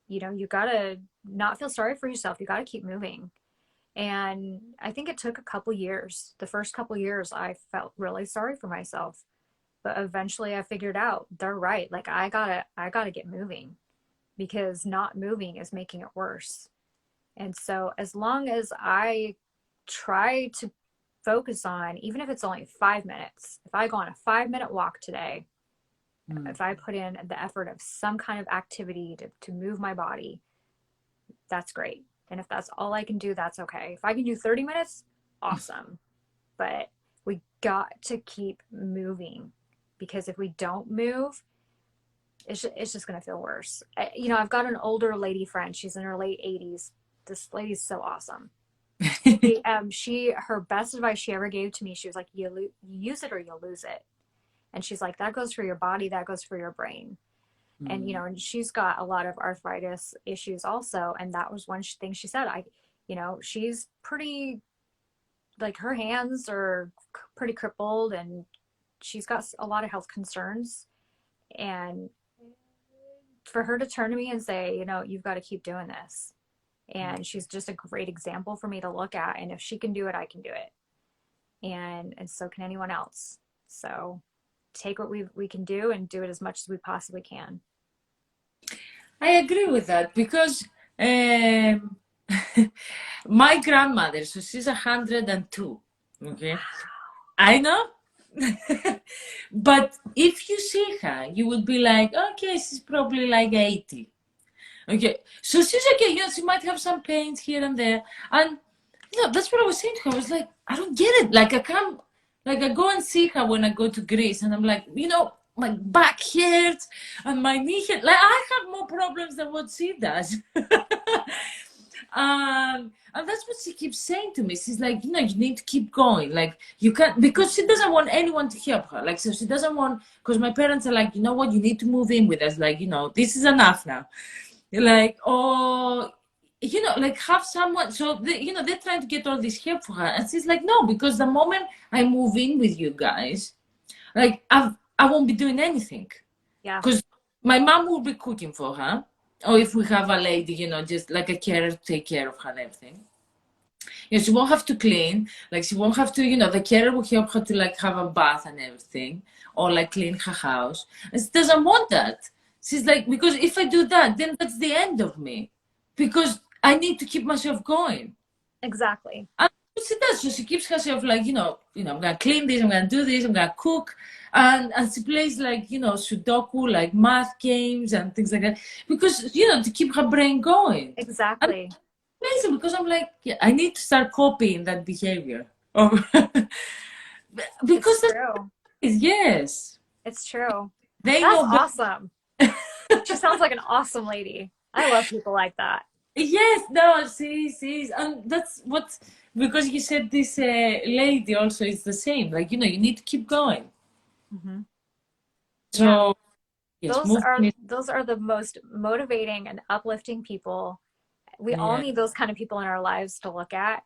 You got to not feel sorry for yourself. You got to keep moving. And I think it took a couple years. The first couple years, I felt really sorry for myself, but eventually I figured out they're right. Like I gotta get moving, because not moving is making it worse. And so as long as I try to focus on, even if it's only 5 minutes, if I go on a 5 minute walk today, Mm. if I put in the effort of some kind of activity to move my body, that's great. And if that's all I can do, that's okay. If I can do 30 minutes, awesome. But we got to keep moving, because if we don't move, it's just going to feel worse. I've got an older lady friend. She's in her late 80s. This lady's so awesome. Her best advice she ever gave to me, she was like, you use it or you'll lose it. And she's like, that goes for your body, that goes for your brain. And Mm. and she's got a lot of arthritis issues also, and that was one thing she said. She's pretty, like, her hands are pretty crippled, and she's got a lot of health concerns. And for her to turn to me and say, you've got to keep doing this, and she's just a great example for me to look at. And if she can do it, I can do it, and so can anyone else. So take what we can do and do it as much as we possibly can. I agree with that, because my grandmother, so she's 102. Okay, I know. But if you see her, you would be like, okay, she's probably like 80. Okay, so she's okay. She might have some pains here and there, and that's what I was saying to her. I was like, I don't get it. Like I come, like I go and see her when I go to Greece, and I'm like, my back hurts and my knee hurts. Like I have more problems than what she does. And that's what she keeps saying to me. She's like, you know, you need to keep going. Like you can't, because she doesn't want anyone to help her. Like, so she doesn't want, because my parents are like, you know what, you need to move in with us. Like, you know, this is enough now. Like, or, you know, like have someone. So, you know, they're trying to get all this help for her. And she's like, no, because the moment I move in with you guys, like I won't be doing anything. Yeah. Because my mom will be cooking for her. Or if we have a lady, you know, just like a carer to take care of her and everything. Yeah, she won't have to clean. Like she won't have to, you know, the carer will help her to like have a bath and everything. Or like clean her house. And she doesn't want that. She's like, because if I do that, then that's the end of me. Because I need to keep myself going. Exactly. And she does. So she keeps herself like, I'm gonna clean this, I'm gonna do this, I'm gonna cook. And she plays like, you know, Sudoku, like math games and things like that. Because, you know, to keep her brain going. And Exactly. it's amazing because I'm like, yeah, I need to start copying that behavior. Oh, It's because that's true. yes. It's true. They That's know better. awesome. She sounds like an awesome lady. I love people like that. Yes, no, see, and that's what, because you said this lady also is the same. Like, you know, you need to keep going. Hmm. Yeah. So yes, Those are movement. those are the most motivating and uplifting people. We all Yeah, need those kind of people in our lives to look at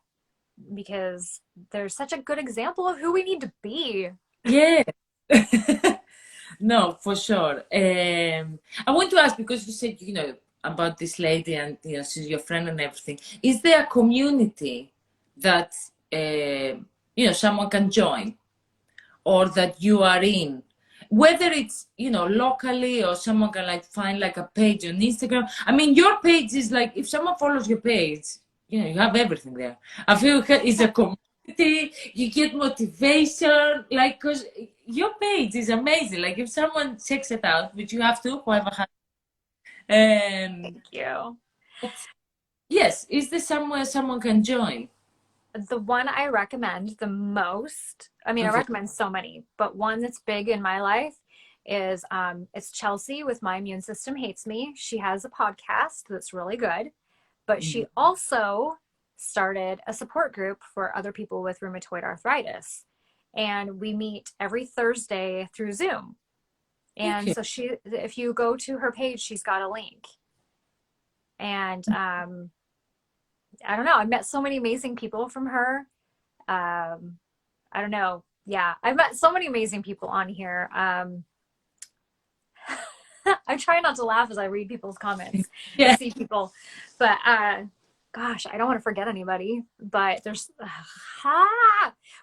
because they're such a good example of who we need to be. yeah. No, for sure. I want to ask because you said, you know, about this lady and, you know, she's your friend and everything. Is there a community that you know, someone can join or that you are in? Whether it's, you know, locally or someone can like find like a page on Instagram. I mean, your page is like, if someone follows your page, you know, you have everything there. I feel it's a community, you get motivation, like, because your page is amazing. Like, if someone checks it out, which you have to, whoever has, Thank um, you. but yes, is there somewhere someone can join? The one I recommend the most, I mean, I Okay. recommend so many, but one that's big in my life is it's Chelsea with My Immune System Hates Me. She has a podcast that's really good, but she Mhm. also started a support group for other people with rheumatoid arthritis. And we meet every Thursday through Zoom. And Okay. so if you go to her page, she's got a link. And I don't know, I met so many amazing people from her. Um, I don't know. Yeah, I've met so many amazing people on here. I try not to laugh as I read people's comments and Yeah. see people, but gosh, I don't want to forget anybody. But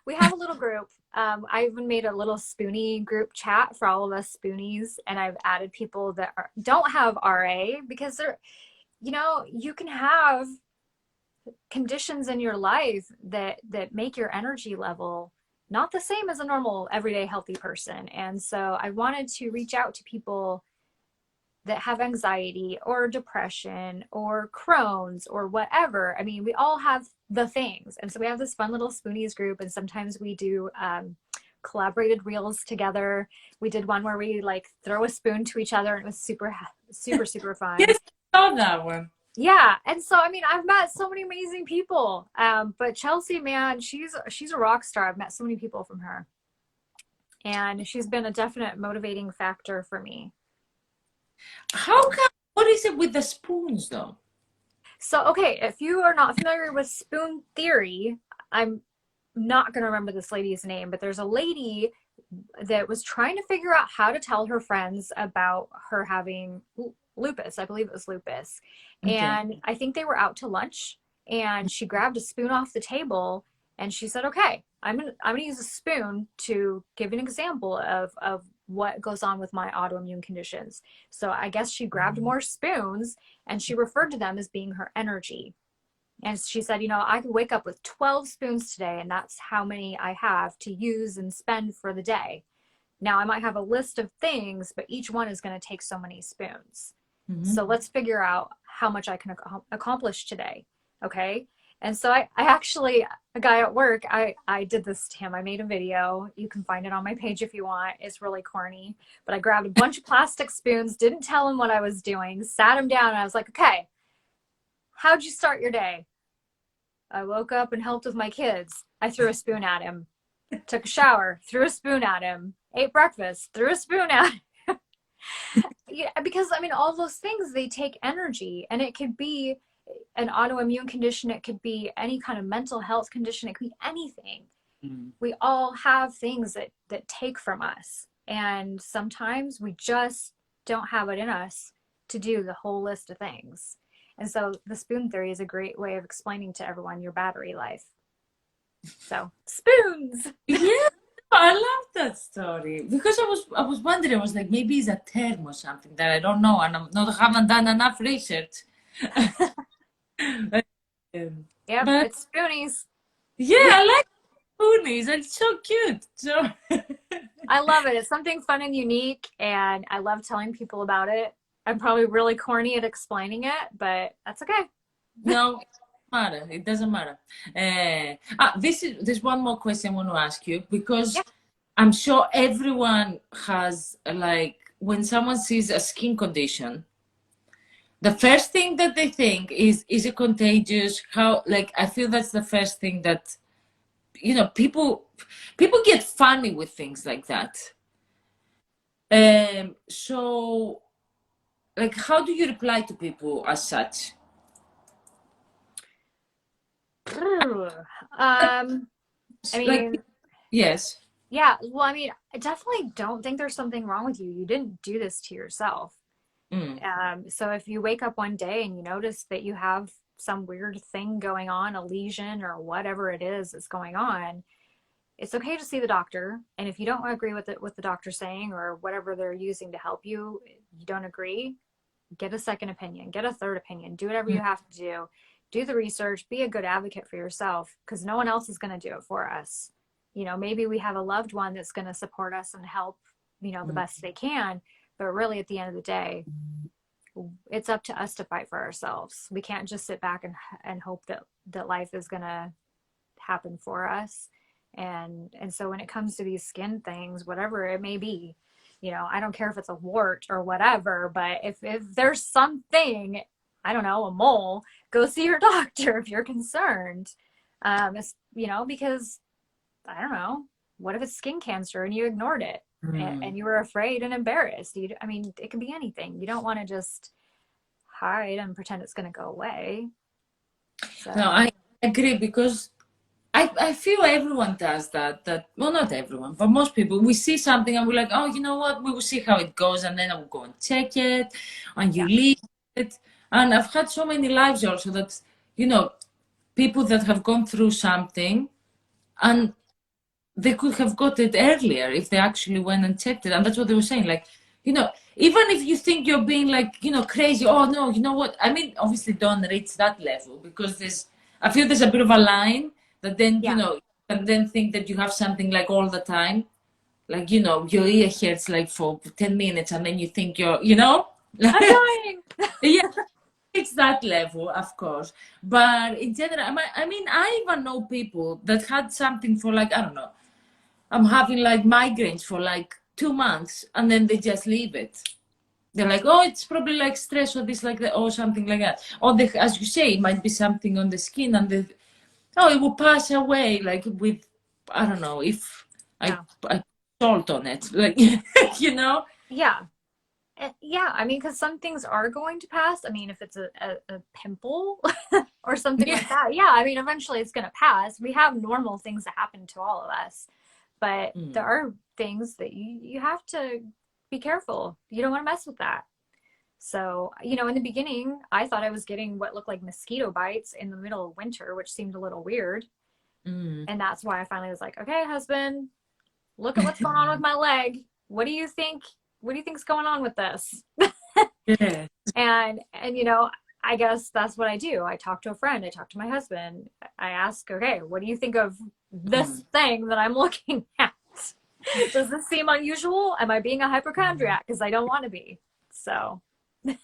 we have a little group. I even made a little Spoonie group chat for all of us Spoonies, and I've added people that don't have RA because they're, you can have conditions in your life that make your energy level not the same as a normal everyday healthy person. And so I wanted to reach out to people that have anxiety or depression or Crohn's or whatever. I mean, we all have the things. And so we have this fun little Spoonies group, and sometimes we do collaborated reels together. We did one where we like throw a spoon to each other, and it was super fun. Yes, I saw that one. Yeah, and so I mean, I've met so many amazing people. But Chelsea, man, she's a rock star. I've met so many people from her, and she's been a definite motivating factor for me. How come? What is it with the spoons, though? So, okay, if you are not familiar with spoon theory, I'm not going to remember this lady's name, but there's a lady that was trying to figure out how to tell her friends about her having lupus. I believe it was lupus. Okay. And I think they were out to lunch, and she grabbed a spoon off the table and she said, "Okay, I'm gonna use a spoon to give an example of what goes on with my autoimmune conditions." So I guess she grabbed more spoons and she referred to them as being her energy. And she said, I could wake up with 12 spoons today, and that's how many I have to use and spend for the day. Now, I might have a list of things, but each one is going to take so many spoons. Mm-hmm. So let's figure out how much I can accomplish today. Okay. And so I actually, a guy at work, I did this to him. I made a video. You can find it on my page if you want. It's really corny. But I grabbed a bunch of plastic spoons, didn't tell him what I was doing, sat him down, and I was like, okay, how'd you start your day? I woke up and helped with my kids. I threw a spoon at him. Took a shower, threw a spoon at him. Ate breakfast, threw a spoon at him. Yeah, because I mean, all those things, they take energy, and it could be an autoimmune condition, it could be any kind of mental health condition, it could be anything. We all have things that take from us, and sometimes we just don't have it in us to do the whole list of things. And so the spoon theory is a great way of explaining to everyone your battery life. So spoons. Yeah, I love that story because I was wondering, I was like, maybe it's a term or something that I don't know, and haven't done enough research. Yep, But it's spoonies. yeah, I like ponies. It's so cute. So I love it. It's something fun and unique, and I love telling people about it. I'm probably really corny at explaining it, but that's okay. no, it doesn't matter. It doesn't matter. There's one more question I want to ask you because Yeah. I'm sure everyone has, like, when someone sees a skin condition, the first thing that they think is it contagious? How, like, I feel that's the first thing that, you know, people get funny with things like that. So, like, how do you reply to people as such? I Like, mean, yes. yeah, well, I mean, I definitely don't think there's something wrong with you. You didn't do this to yourself. So if you wake up one day and you notice that you have some weird thing going on, a lesion or whatever it is that's going on, it's okay to see the doctor. And if you don't agree with what the doctor's saying or whatever they're using to help you, you don't agree, get a second opinion, get a third opinion, do whatever you have to do the research, be a good advocate for yourself, because no one else is going to do it for us. You know, maybe we have a loved one that's going to support us and help, you know, the best they can. But really, at the end of the day, it's up to us to fight for ourselves. We can't just sit back and hope that life is going to happen for us. And so when it comes to these skin things, whatever it may be, you know, I don't care if it's a wart or whatever, but if there's something, I don't know, a mole, go see your doctor if you're concerned. You know, because I don't know, what if it's skin cancer and you ignored it and you were afraid and embarrassed? I mean, it can be anything. You don't want to just hide and pretend it's going to go away. So. No, I agree because I feel everyone does that. Well, not everyone, but most people. We see something and we're like, oh, you know what? We will see how it goes, and then I will go and check it, and you leave it. And I've had so many lives also that, you know, people that have gone through something, and they could have got it earlier if they actually went and checked it. And that's what they were saying. Like, you know, even if you think you're being like, you know, crazy, oh no, you know what? I mean, obviously don't reach that level because I feel there's a bit of a line that then, you know, and then think that you have something like all the time. Like, you know, your ear hurts like for 10 minutes and then you think you're, you know? I'm dying. Yeah, it's that level, of course. But in general, I mean, I even know people that had something for like, I don't know, I'm having like migraines for like 2 months and then they just leave it. They're like, oh, it's probably like stress or this, like that, or something like that. Or as you say, it might be something on the skin and it will pass away like with, I don't know, if I salt on it, like, you know? Yeah. Yeah, I mean, because some things are going to pass. I mean, if it's a pimple or something like that, yeah, I mean, eventually it's going to pass. We have normal things that happen to all of us, but there are things that you have to be careful. You don't want to mess with that. So, you know, in the beginning, I thought I was getting what looked like mosquito bites in the middle of winter, which seemed a little weird. And that's why I finally was like, okay, husband, look at what's going on with my leg. What do you think? What do you think's going on with this? Yeah. And you know, I guess that's what I do. I talk to a friend. I talk to my husband. I ask, okay, what do you think of this thing that I'm looking at? Does this seem unusual? Am I being a hypochondriac? Because I don't want to be. So.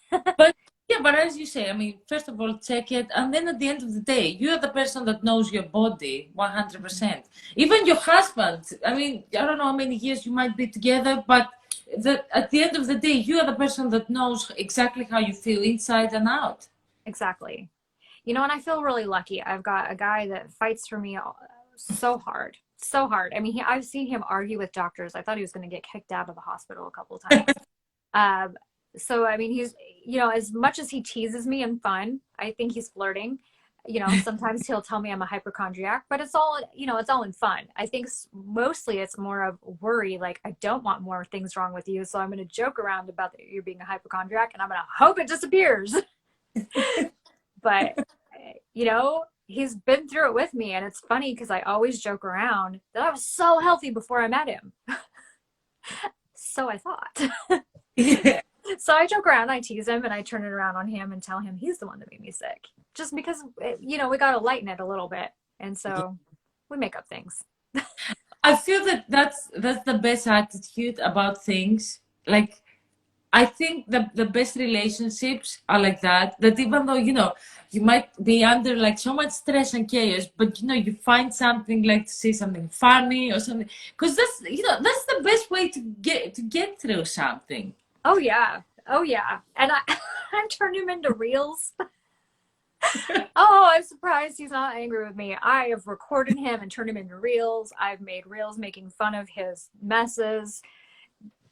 But Yeah, but as you say, I mean, first of all, check it, and then at the end of the day, you are the person that knows your body 100%. Even your husband, I mean, I don't know how many years you might be together, but at the end of the day, you are the person that knows exactly how you feel inside and out. Exactly. You know, and I feel really lucky. I've got a guy that fights for me so hard, so hard. I mean, I've seen him argue with doctors. I thought he was going to get kicked out of the hospital a couple of times. Um, so, I mean, he's, you know, as much as he teases me and fun, I think he's flirting. You know, sometimes he'll tell me I'm a hypochondriac, but it's all, you know, it's all in fun. I think mostly it's more of worry. Like, I don't want more things wrong with you. So I'm going to joke around about you being a hypochondriac and I'm going to hope it disappears. But, you know, he's been through it with me. And it's funny because I always joke around that I was so healthy before I met him. So I thought. Yeah. So I joke around, I tease him, and I turn it around on him and tell him he's the one that made me sick. Just because, you know, we got to lighten it a little bit. And so we make up things. I feel that that's the best attitude about things. Like, I think the best relationships are like that. That even though, you know, you might be under like so much stress and chaos, but you know, you find something like to say something funny or something, because that's, you know, that's the best way to get through something. Oh yeah. Oh yeah. And I turned him into reels. Oh, I'm surprised he's not angry with me. I have recorded him and turned him into reels. I've made reels making fun of his messes.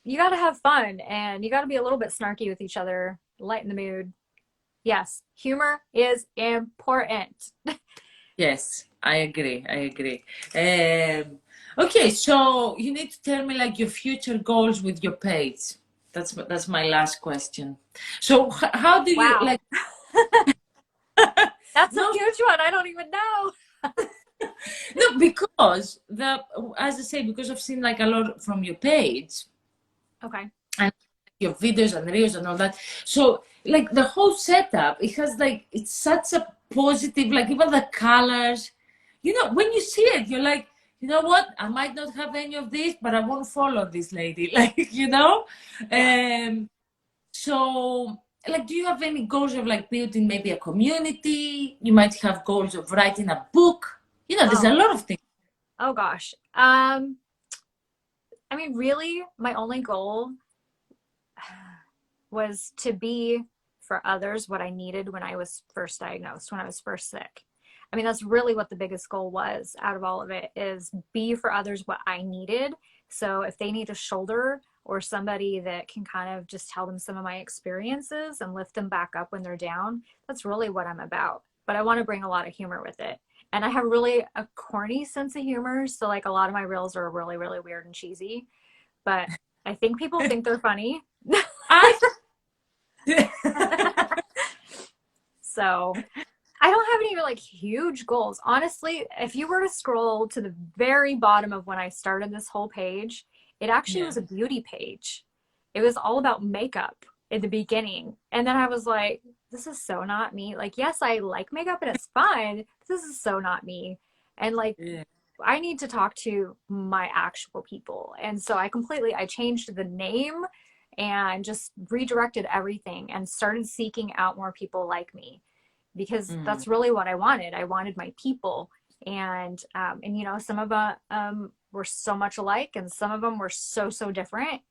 You got to have fun and you got to be a little bit snarky with each other, lighten the mood. Yes, humor is important. Yes, I agree. I agree. Okay, so you need to tell me like your future goals with your page. That's my last question. So how do you Wow. like? That's a No, huge one. I don't even know. no, because as I say, because I've seen like a lot from your page Okay. and your videos and reels and all that. So like the whole setup, it has like it's such a positive, like even the colors. You know, when you see it, you're like, you know what? I might not have any of this, but I won't follow this lady. Like, you know? Yeah. So like do you have any goals of like building maybe a community? You might have goals of writing a book. You know, there's a Oh, lot of things. oh gosh. I mean, really, my only goal was to be for others what I needed when I was first diagnosed, when I was first sick. I mean, that's really what the biggest goal was out of all of it, is be for others what I needed. So if they need a shoulder or somebody that can kind of just tell them some of my experiences and lift them back up when they're down, that's really what I'm about. But I want to bring a lot of humor with it. And I have really a corny sense of humor. So like a lot of my reels are really, really weird and cheesy, but I think people think they're funny. I So I don't have any like huge goals. Honestly, if you were to scroll to the very bottom of when I started this whole page, it actually yeah. was a beauty page. It was all about makeup in the beginning. And then I was like, this is so not me. Like, yes, I like makeup and it's fun. This is so not me. And like, Yeah. I need to talk to my actual people. And so I changed the name and just redirected everything and started seeking out more people like me, because Mm. that's really what I wanted. I wanted my people. And you know, some of them were so much alike and some of them were so, so different.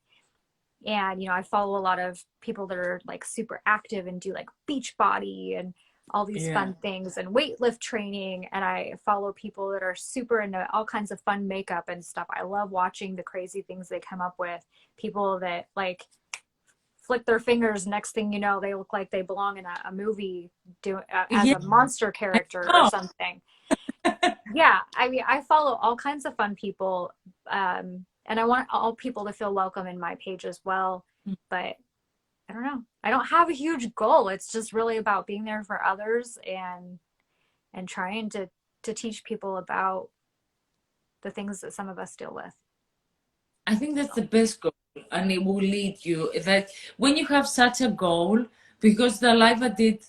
And, you know, I follow a lot of people that are like super active and do like beach body and all these Yeah. fun things and weightlift training. And I follow people that are super into all kinds of fun makeup and stuff. I love watching the crazy things they come up with. People that like flick their fingers. Next thing you know, they look like they belong in a movie as Yeah. a monster character or Oh, something. Yeah. I mean, I follow all kinds of fun people. And I want all people to feel welcome in my page as well. But I don't know. I don't have a huge goal. It's just really about being there for others and trying to teach people about the things that some of us deal with. I think that's So, the best goal, and it will lead you. That when you have such a goal, because the live I did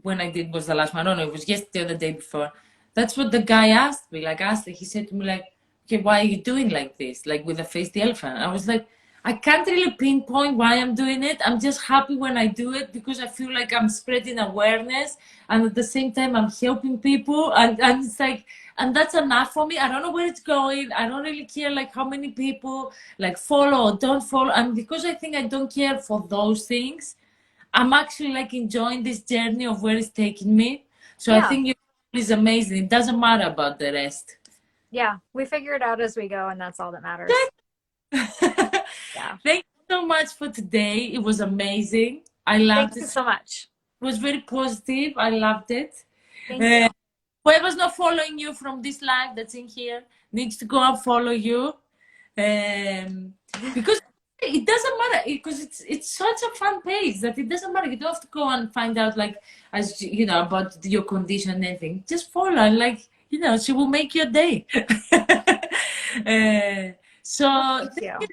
when I did was the last one. I don't know, it was yesterday or the day before. That's what the guy asked me. Like, he said to me, like, okay, why are you doing like this? Like with the face the elephant. I was like, I can't really pinpoint why I'm doing it. I'm just happy when I do it because I feel like I'm spreading awareness and at the same time I'm helping people and it's like and that's enough for me. I don't know where it's going. I don't really care like how many people like follow or don't follow. And because I think I don't care for those things, I'm actually like enjoying this journey of where it's taking me. So I Yeah. think it's amazing. It doesn't matter about the rest. Yeah. We figure it out as we go, and that's all that matters. Yeah. Thank you so much for today. It was amazing. I Thank loved you it. so much. It was very positive. I loved it. Thank Uh, you. whoever's not following you from this live that's in here needs to go and follow you. Because it doesn't matter because it's such a fun page that it doesn't matter. You don't have to go and find out like as you know about your condition and anything. Just follow and like she will make your day. Well, So thank you.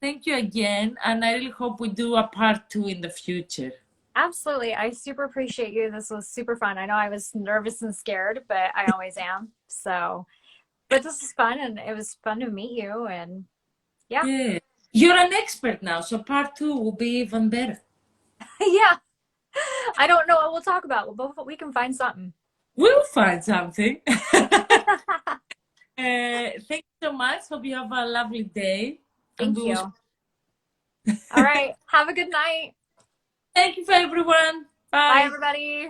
thank you again, and I really hope we do a part 2 in the future. Absolutely. I super appreciate you. This was super fun. I know I was nervous and scared, but I always am. So, but this is fun and it was fun to meet you. And yeah, Yeah, you're an expert now, so part 2 will be even better. yeah. I don't know what we'll talk about. We can find something. We'll find something. Thank you so much. Hope you have a lovely day. And Thank we will... you. All right. Have a good night. Thank you for everyone. Bye, Bye. everybody.